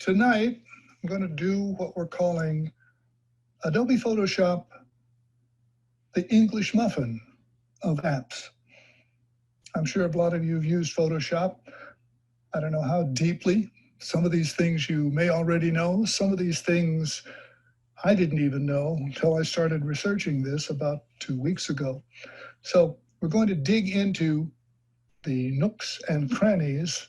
Tonight, I'm going to do what we're calling Adobe Photoshop, the English Muffin of apps. I'm sure a lot of you have used Photoshop. I don't know how deeply. Some of these things you may already know. Some of these things I didn't even know until I started researching this about 2 weeks ago. So we're going to dig into the nooks and crannies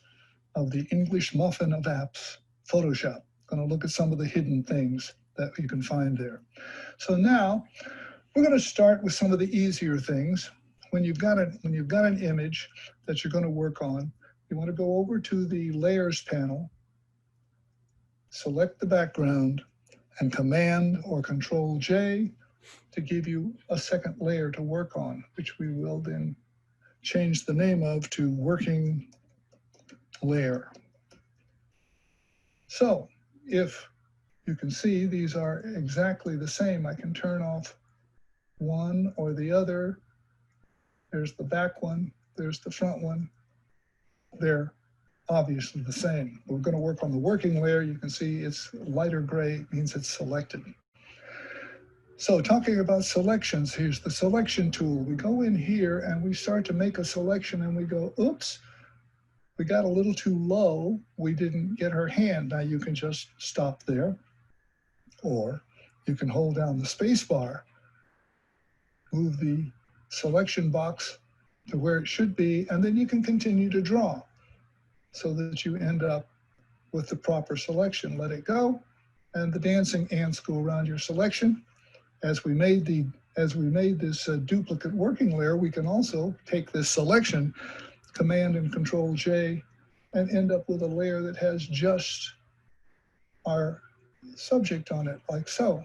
of the English Muffin of apps, Photoshop. Going to look at some of the hidden things that you can find there. So now we're going to start with some of the easier things. When you've got an image that you're going to work on, you want to go over to the Layers panel, select the background, and Command or Control J to give you a second layer to work on, which we will then change the name of to Working Layer. So if you can see these are exactly the same, I can turn off one or the other. There's the back one, there's the front one. They're obviously the same. We're going to work on the working layer. You can see it's lighter gray, means it's selected. So talking about selections, here's the selection tool. We go in here and we start to make a selection and we go, oops, we got a little too low. We didn't get her hand. Now you can just stop there, or you can hold down the space bar, move the selection box to where it should be, and then you can continue to draw so that you end up with the proper selection. Let it go, and the dancing ants go around your selection. As we made this duplicate working layer, we can also take this selection, Command and Control J, and end up with a layer that has just our subject on it, like so.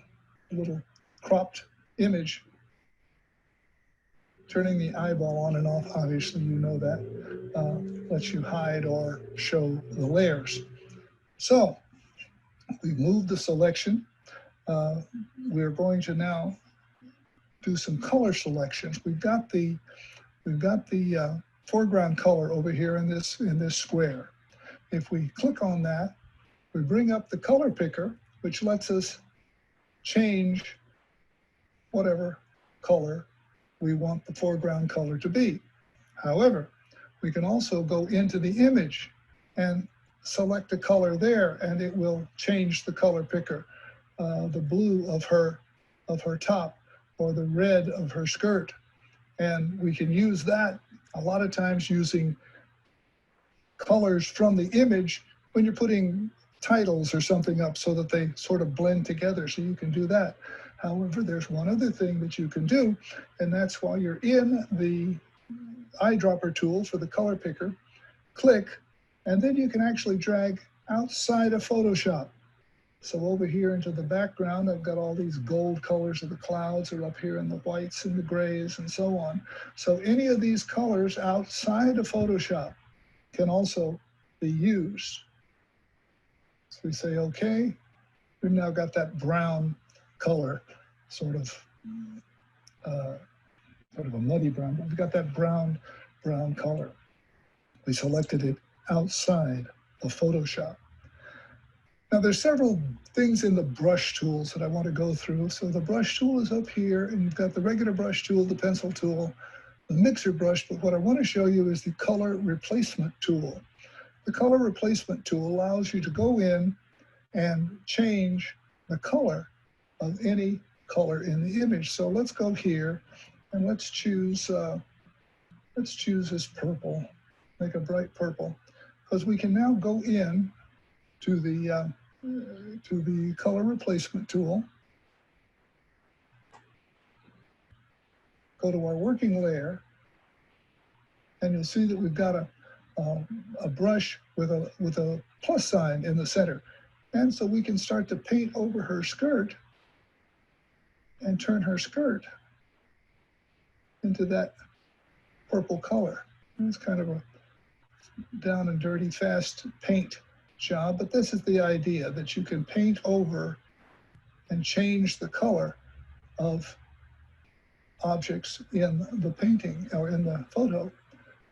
A little cropped image. Turning the eyeball on and off, obviously you know that, lets you hide or show the layers. So we've moved the selection. We're going to now do some color selections. We've got the foreground color over here in this square. If we click on that, we bring up the color picker, which lets us change whatever color we want the foreground color to be. However, we can also go into the image and select a color there, and it will change the color picker, the blue of her top or the red of her skirt. And we can use that a lot of times using colors from the image when you're putting titles or something up so that they sort of blend together, so you can do that. However, there's one other thing that you can do, and that's while you're in the eyedropper tool for the color picker, click, and then you can actually drag outside of Photoshop. So over here into the background, I've got all these gold colors of the clouds are up here, and the whites and the grays and so on. So any of these colors outside of Photoshop can also be used. So we say, okay, we've now got that brown color, sort of a muddy brown, but we've got that brown color. We selected it outside of Photoshop. Now there's several things in the brush tools that I want to go through. So the brush tool is up here, and you've got the regular brush tool, the pencil tool, the mixer brush, but what I want to show you is the color replacement tool. The color replacement tool allows you to go in and change the color of any color in the image. So let's go here and let's choose this purple, make a bright purple, because we can now go in to the color replacement tool, go to our working layer, and you'll see that we've got a brush with a plus sign in the center. And so we can start to paint over her skirt and turn her skirt into that purple color. And it's kind of a down and dirty, fast paint job, but this is the idea, that you can paint over and change the color of objects in the painting or in the photo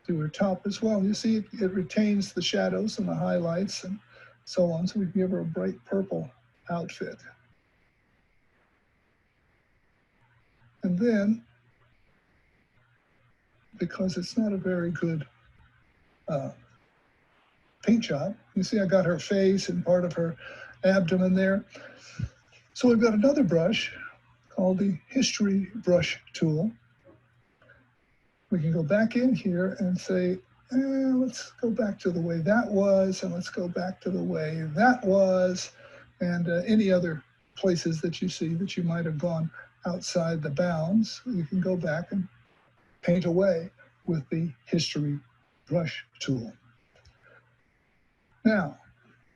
to her top as well. You see it retains the shadows and the highlights and so on. So we can give her a bright purple outfit. And then, because it's not a very good paint job, you see I got her face and part of her abdomen there. So we've got another brush called the History Brush tool. We can go back in here and say, let's go back to the way that was, and let's go back to the way that was, and any other places that you see that you might have gone outside the bounds. You can go back and paint away with the History Brush tool. Now,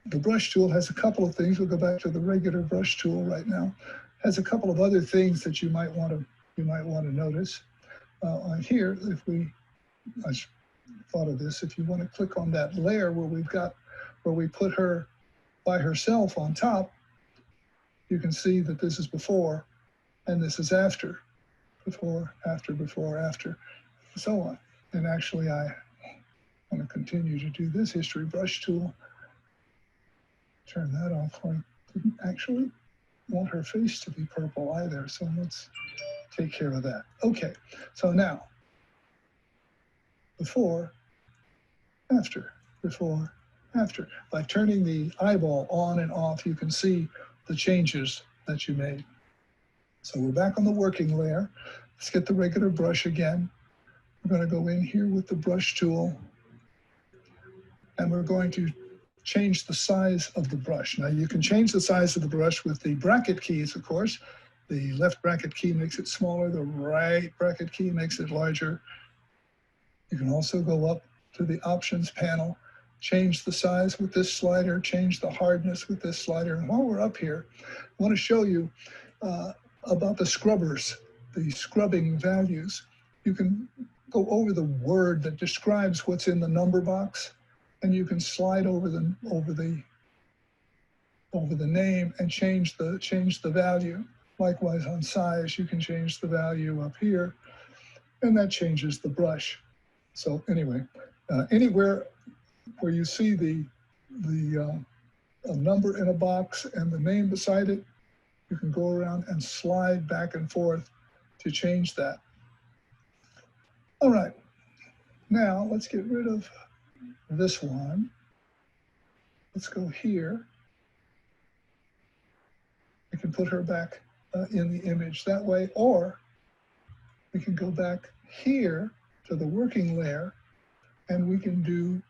the brush tool has a couple of things. We'll go back to the regular brush tool right now. Has a couple of other things that you might want to notice. On here, I thought of this. If you want to click on that layer where we put her by herself on top, you can see that this is before and this is after. Before, after, so on. And actually, I want to continue to do this History Brush tool. Turn that off. I didn't actually want her face to be purple either, so let's take care of that. Okay, so now, before, after, before, after. By turning the eyeball on and off, you can see the changes that you made. So we're back on the working layer. Let's get the regular brush again. We're going to go in here with the brush tool, and we're going to change the size of the brush. Now you can change the size of the brush with the bracket keys, of course. The left bracket key makes it smaller, the right bracket key makes it larger. You can also go up to the options panel, change the size with this slider, change the hardness with this slider. And while we're up here, I want to show you about the scrubbers, the scrubbing values. You can go over the word that describes what's in the number box, and you can slide over the name and change the value. Likewise on size, you can change the value up here, and that changes the brush. So anyway, anywhere where you see a number in a box and the name beside it, you can go around and slide back and forth to change that. All right, now let's get rid of this one. Let's go here. We can put her back in the image that way, or we can go back here to the working layer, and we can do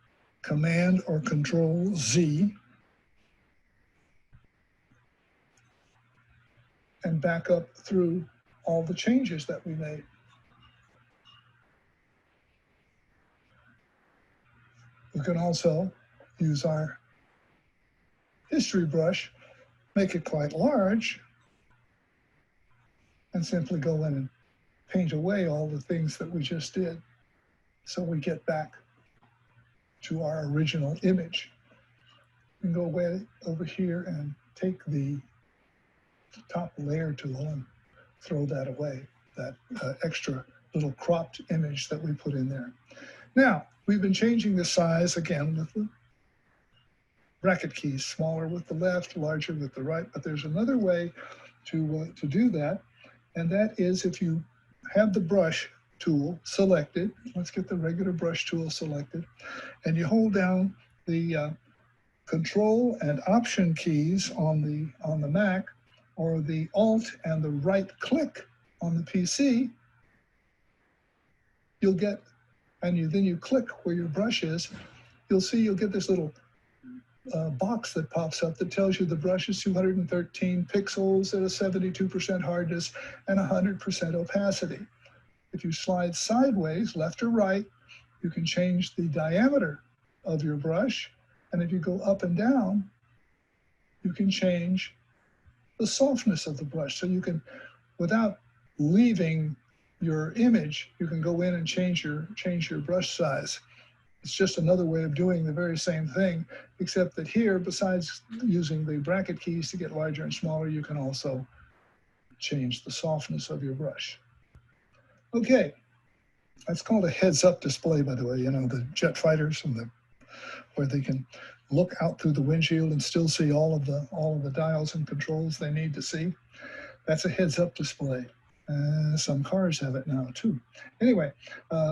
Command or Control Z and back up through all the changes that we made. We can also use our history brush, make it quite large, and simply go in and paint away all the things that we just did. So we get back to our original image. We can go away over here and take the top layer tool and throw that away, that extra little cropped image that we put in there. Now, we've been changing the size again with the bracket keys, smaller with the left, larger with the right, but there's another way to do that, and that is if you have the brush tool selected, let's get the regular brush tool selected, and you hold down the Control and Option keys on the Mac, or the Alt and the right click on the PC, you'll get, and then you click where your brush is, you'll get this little box that pops up that tells you the brush is 213 pixels at a 72% hardness and 100% opacity. If you slide sideways, left or right, you can change the diameter of your brush. And if you go up and down, you can change the softness of the brush. So you can, without leaving your image, you can go in and change your brush size. It's just another way of doing the very same thing, except that here, besides using the bracket keys to get larger and smaller, you can also change the softness of your brush. Okay, that's called a heads-up display, by the way, you know, the jet fighters and where they can look out through the windshield and still see all of the dials and controls they need to see. That's a heads-up display. Some cars have it now too. Anyway,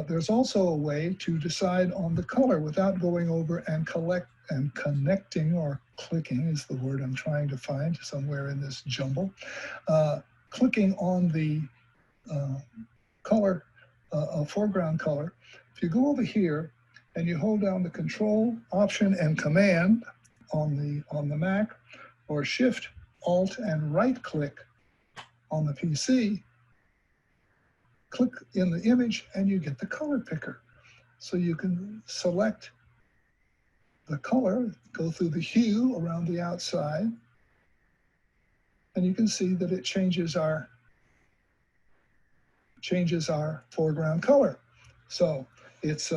there's also a way to decide on the color without going over and connecting, or clicking is the word I'm trying to find somewhere in this jumble. Clicking on the color, foreground color. If you go over here and you hold down the Control, Option, and Command on the Mac, or Shift, Alt, and right-click on the PC, click in the image and you get the color picker. So you can select the color, go through the hue around the outside, and you can see that it changes our foreground color. So it's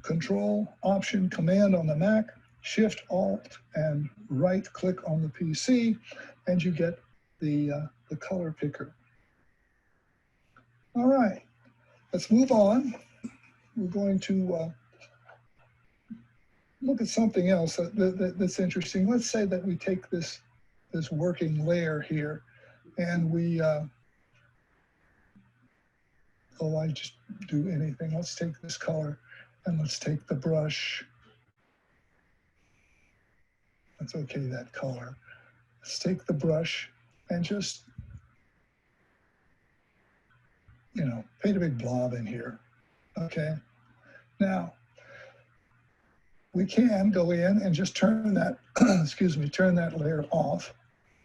Control, Option, Command on the Mac, Shift, Alt, and right-click on the PC, and you get the color picker. All right, let's move on. We're going to look at something else that's interesting. Let's say that we take this working layer here, and we, I just do anything. Let's take this color, and let's take the brush. That's okay, that color. Let's take the brush and just, paint a big blob in here, okay? Now, we can go in and just turn that, turn that layer off,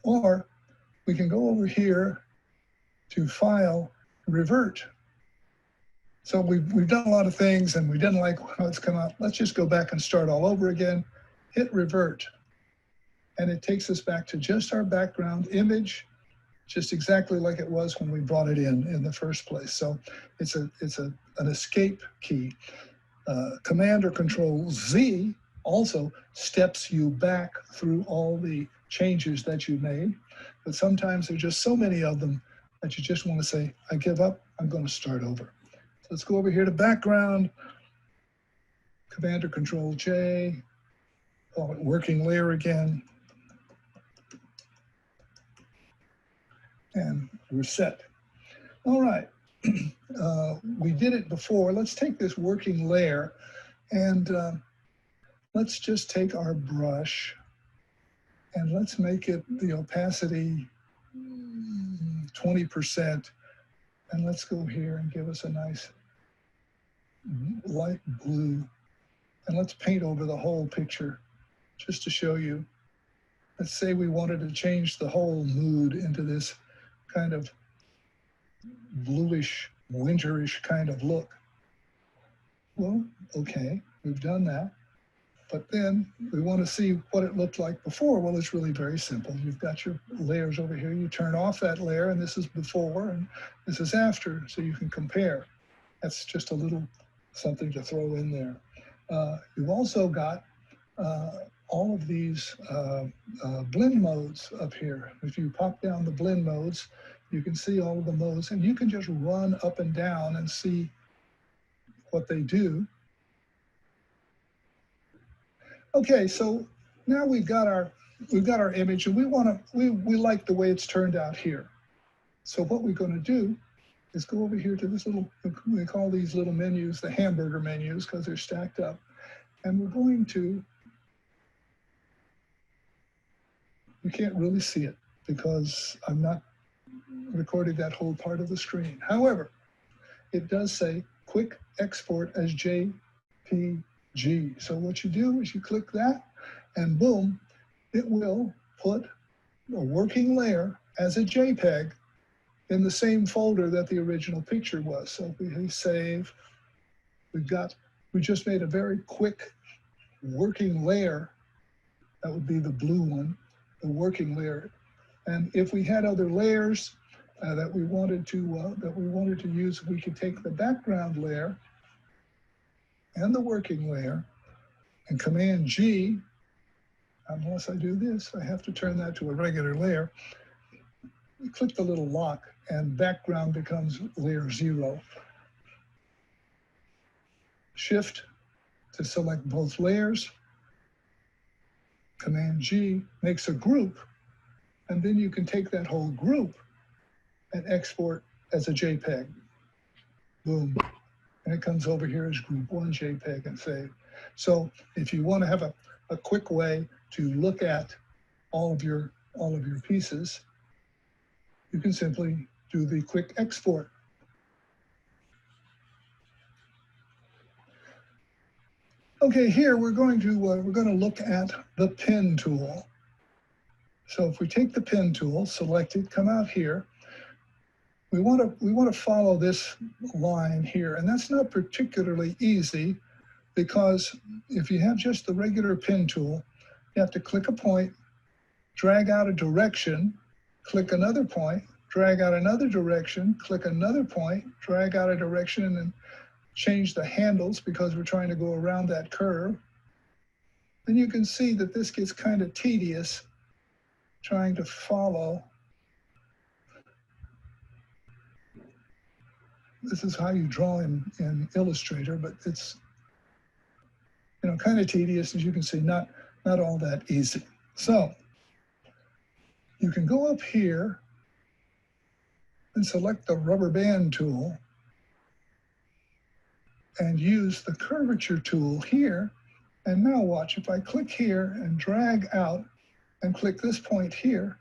or we can go over here to File, Revert. So we've done a lot of things and we didn't like how it's come out. Let's just go back and start all over again, hit Revert. And it takes us back to just our background image, just exactly like it was when we brought it in the first place. So it's an escape key. Command or Control Z also steps you back through all the changes that you made. But sometimes there's just so many of them that you just want to say, I give up, I'm going to start over. So let's go over here to background, Command or Control J, call it working layer again, and reset. All right, we did it before. Let's take this working layer and let's just take our brush and let's make it the opacity 20%. And let's go here and give us a nice light blue. And let's paint over the whole picture just to show you. Let's say we wanted to change the whole mood into this kind of bluish, winterish kind of look. Well, okay, we've done that. But then we want to see what it looked like before. Well, it's really very simple. You've got your layers over here. You turn off that layer, and this is before, and this is after, so you can compare. That's just a little something to throw in there. You've also got all of these blend modes up here. If you pop down the blend modes, you can see all of the modes, and you can just run up and down and see what they do. Okay, so now we've got our image, and we like the way it's turned out here. So what we're going to do is go over here to this little, we call these little menus the hamburger menus because they're stacked up, and we're going to, you can't really see it because I'm not recording that whole part of the screen. However, it does say quick export as JPG. So what you do is you click that, and boom, it will put a working layer as a JPEG in the same folder that the original picture was. So if we save, we just made a very quick working layer. That would be the blue one, the working layer. And if we had other layers that we wanted to use, we could take the background layer and the working layer and Command G. Unless I do this, I have to turn that to a regular layer. You click the little lock and background becomes layer 0. Shift to select both layers, Command G makes a group, and then you can take that whole group and export as a JPEG. Boom. And it comes over here as group 1 JPEG and save. So if you want to have a quick way to look at all of your pieces, you can simply do the quick export. Okay, here we're going to look at the pen tool. So if we take the pen tool, select it, come out here, we want to follow this line here, and that's not particularly easy because if you have just the regular pen tool, you have to click a point, drag out a direction, click another point, drag out another direction, click another point, drag out a direction, and then change the handles because we're trying to go around that curve. Then you can see that this gets kind of tedious trying to follow. This is how you draw in Illustrator, but it's kind of tedious, as you can see, not all that easy. So you can go up here and select the rubber band tool and use the curvature tool here. And now watch, if I click here and drag out and click this point here,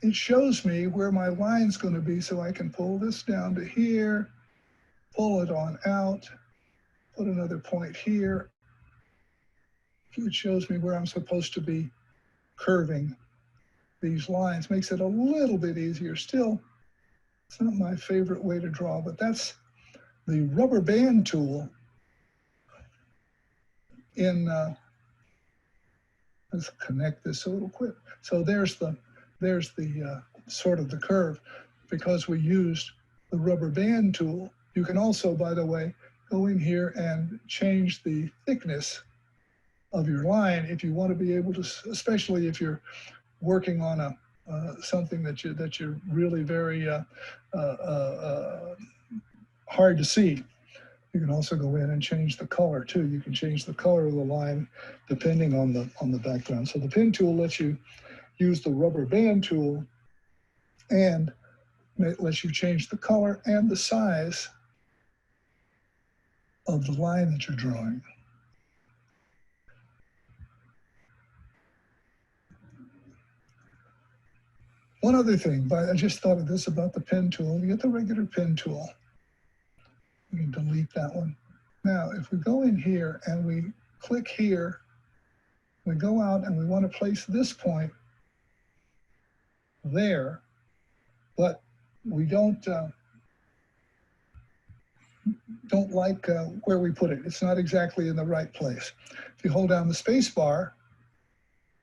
it shows me where my line's going to be, so I can pull this down to here, pull it on out, put another point here. It shows me where I'm supposed to be curving these lines. Makes it a little bit easier. Still, it's not my favorite way to draw, but that's the rubber band tool in, let's connect this a little quick. So there's the sort of the curve because we used the rubber band tool. You can also, by the way, go in here and change the thickness of your line if you want to be able to, especially if you're working on something that you're really very hard to see. You can also go in and change the color too. You can change the color of the line depending on the background. So the pen tool lets you use the rubber band tool and it lets you change the color and the size of the line that you're drawing. One other thing, I just thought of this about the pen tool. You get the regular pen tool. We can delete that one. Now, if we go in here and we click here, we go out and we want to place this point there, but we don't like where we put it. It's not exactly in the right place. If you hold down the space bar,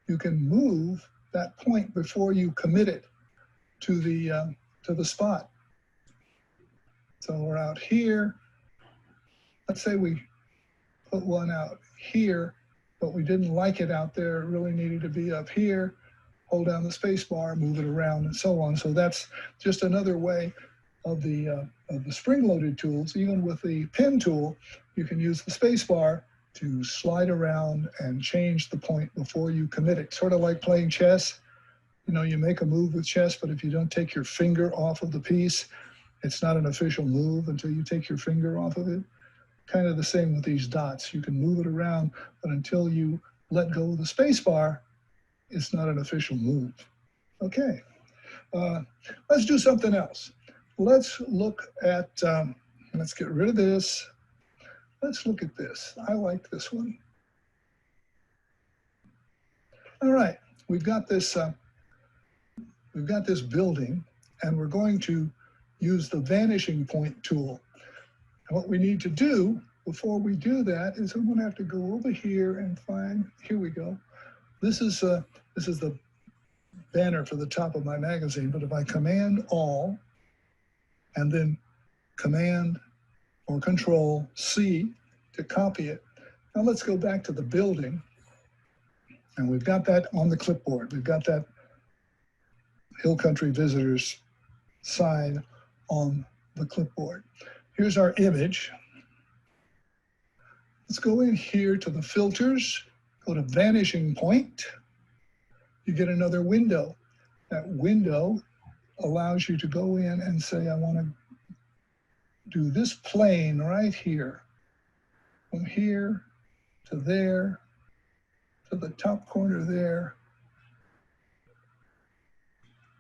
you can move that point before you commit it to the spot. So we're out here. Let's say we put one out here, but we didn't like it out there. It really needed to be up here. Hold down the space bar, move it around, and so on. So that's just another way of the spring-loaded tools. Even with the pen tool, you can use the space bar to slide around and change the point before you commit it. Sort of like playing chess. You make a move with chess, but if you don't take your finger off of the piece, it's not an official move until you take your finger off of it. Kind of the same with these dots. You can move it around, but until you let go of the space bar, it's not an official move. Okay, let's do something else. Let's look at, let's get rid of this. Let's look at this. I like this one. All right, we've got this building, and we're going to use the Vanishing Point tool. And what we need to do before we do that is I'm going to have to go over here and find, here we go. This is the banner for the top of my magazine, but if I Command All and then Command or Control C to copy it. Now let's go back to the building, and we've got that on the clipboard. We've got that Hill Country Visitors sign on the clipboard. Here's our image. Let's go in here to the filters, go to Vanishing Point. You get another window. That window allows you to go in and say, I want to do this plane right here, from here to there, to the top corner there,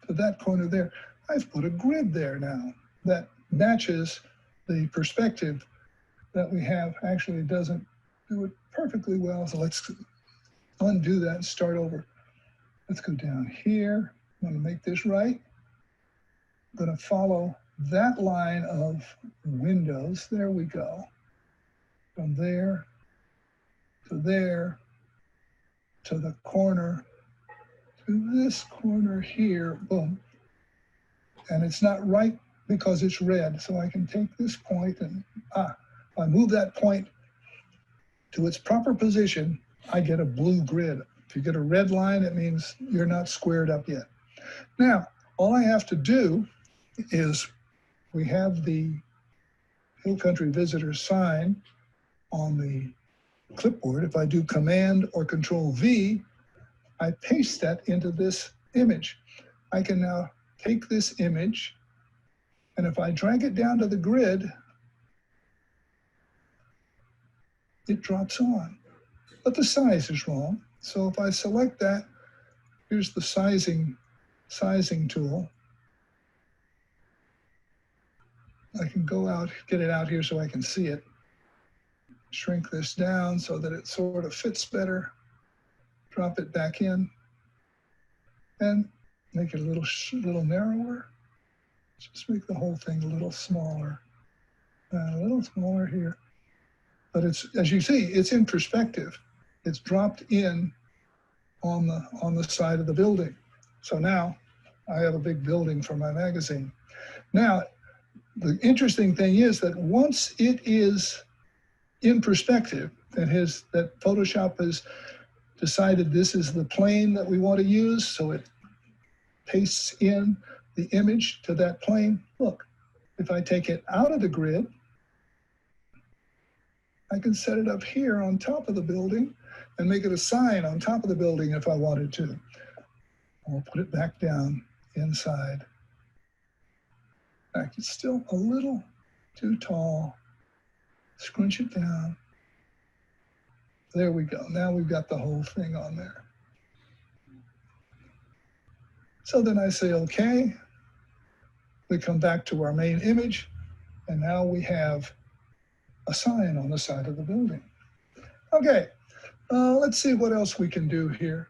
to that corner there. I've put a grid there now that matches the perspective that we have. Actually, it doesn't do it perfectly well, so let's undo that and start over. Let's go down here. I'm going to make this right. I'm going to follow that line of windows. There we go. From there to there to the corner to this corner here. Boom. And it's not right because it's red. So I can take this point and if I move that point to its proper position, I get a blue grid. If you get a red line, it means you're not squared up yet. Now, all I have to do is we have the Hill Country Visitor sign on the clipboard. If I do Command or Control V, I paste that into this image. I can now take this image, and if I drag it down to the grid, it drops on. But the size is wrong. So if I select that, here's the sizing tool. I can go out, get it out here so I can see it. Shrink this down so that it sort of fits better. Drop it back in and make it a little narrower. Just make the whole thing a little smaller here. But it's, as you see, it's in perspective. It's dropped in on the side of the building. So now I have a big building for my magazine. Now, the interesting thing is that once it is in perspective, that Photoshop has decided this is the plane that we want to use, so it pastes in the image to that plane. Look, if I take it out of the grid, I can set it up here on top of the building and make it a sign on top of the building if I wanted to. I'll put it back down inside. In fact, it's still a little too tall. Scrunch it down. There we go. Now we've got the whole thing on there. So then I say, okay. We come back to our main image, and now we have a sign on the side of the building. Okay, let's see what else we can do here.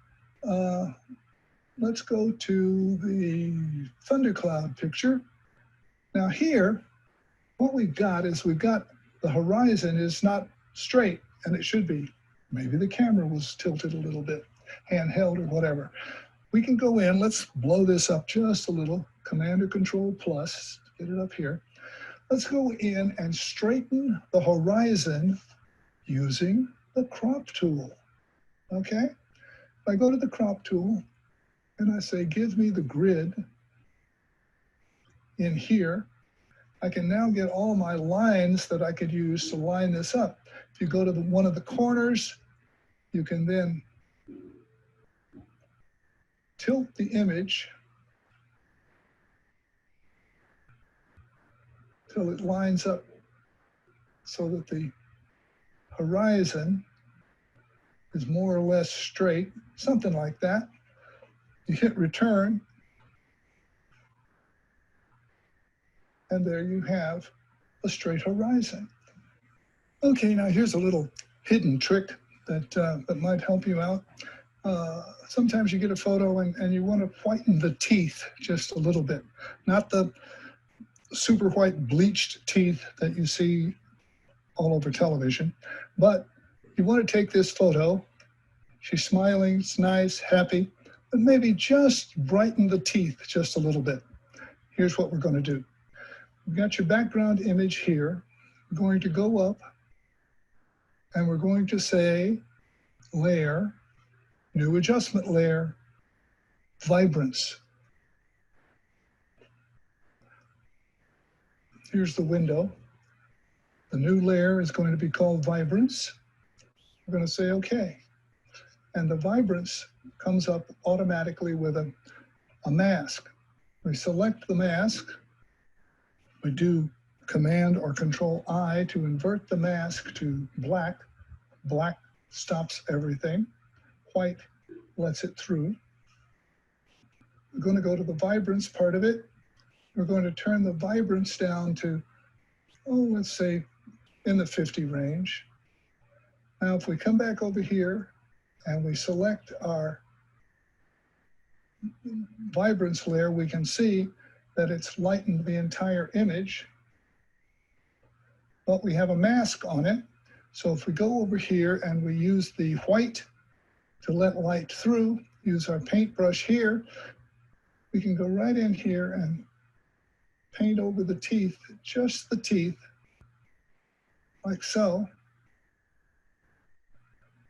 Let's go to the thundercloud picture. Now here, what we've got is the horizon is not straight, and it should be. Maybe the camera was tilted a little bit, handheld or whatever. We can go in, let's blow this up just a little, Command or Control plus, get it up here. Let's go in and straighten the horizon using the crop tool, okay? If I go to the crop tool and I say, give me the grid in here, I can now get all my lines that I could use to line this up. If you go to one of the corners, you can then tilt the image till it lines up so that the horizon is more or less straight, something like that. You hit return, and there you have a straight horizon. Okay, now here's a little hidden trick that might help you out. Sometimes you get a photo and you want to whiten the teeth just a little bit, not the super white bleached teeth that you see all over television, but you want to take this photo. She's smiling, it's nice, happy, but maybe just brighten the teeth just a little bit. Here's what we're going to do. We've got your background image here. We're going to go up and we're going to say layer, new adjustment layer, vibrance. Here's the window. The new layer is going to be called vibrance. We're going to say OK. And the vibrance comes up automatically with a mask. We select the mask. We do Command or Control I to invert the mask to black. Black stops everything. White lets it through. We're going to go to the vibrance part of it. We're going to turn the vibrance down to, oh, let's say in the 50 range. Now, if we come back over here and we select our vibrance layer, we can see that it's lightened the entire image, but we have a mask on it. So if we go over here and we use the white to let light through, use our paintbrush here, we can go right in here and paint over the teeth, just the teeth, like so.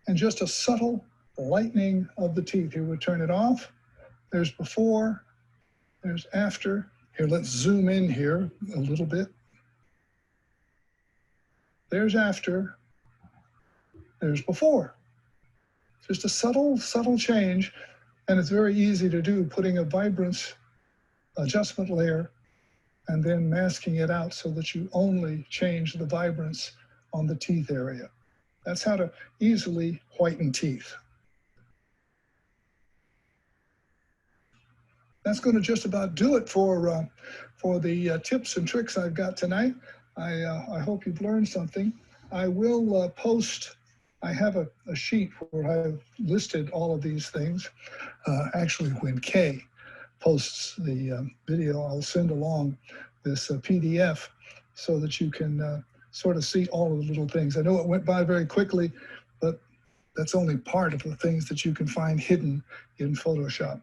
And just a subtle lightening of the teeth. Here, we'll turn it off. There's before, there's after. Here, let's zoom in here a little bit. There's after, there's before. Just a subtle, subtle change, and it's very easy to do, putting a vibrance adjustment layer and then masking it out so that you only change the vibrance on the teeth area. That's how to easily whiten teeth. That's going to just about do it for the tips and tricks I've got tonight. I hope you've learned something. I will post, I have a sheet where I've listed all of these things. Actually, when Kay posts the video, I'll send along this PDF so that you can sort of see all of the little things. I know it went by very quickly, but that's only part of the things that you can find hidden in Photoshop.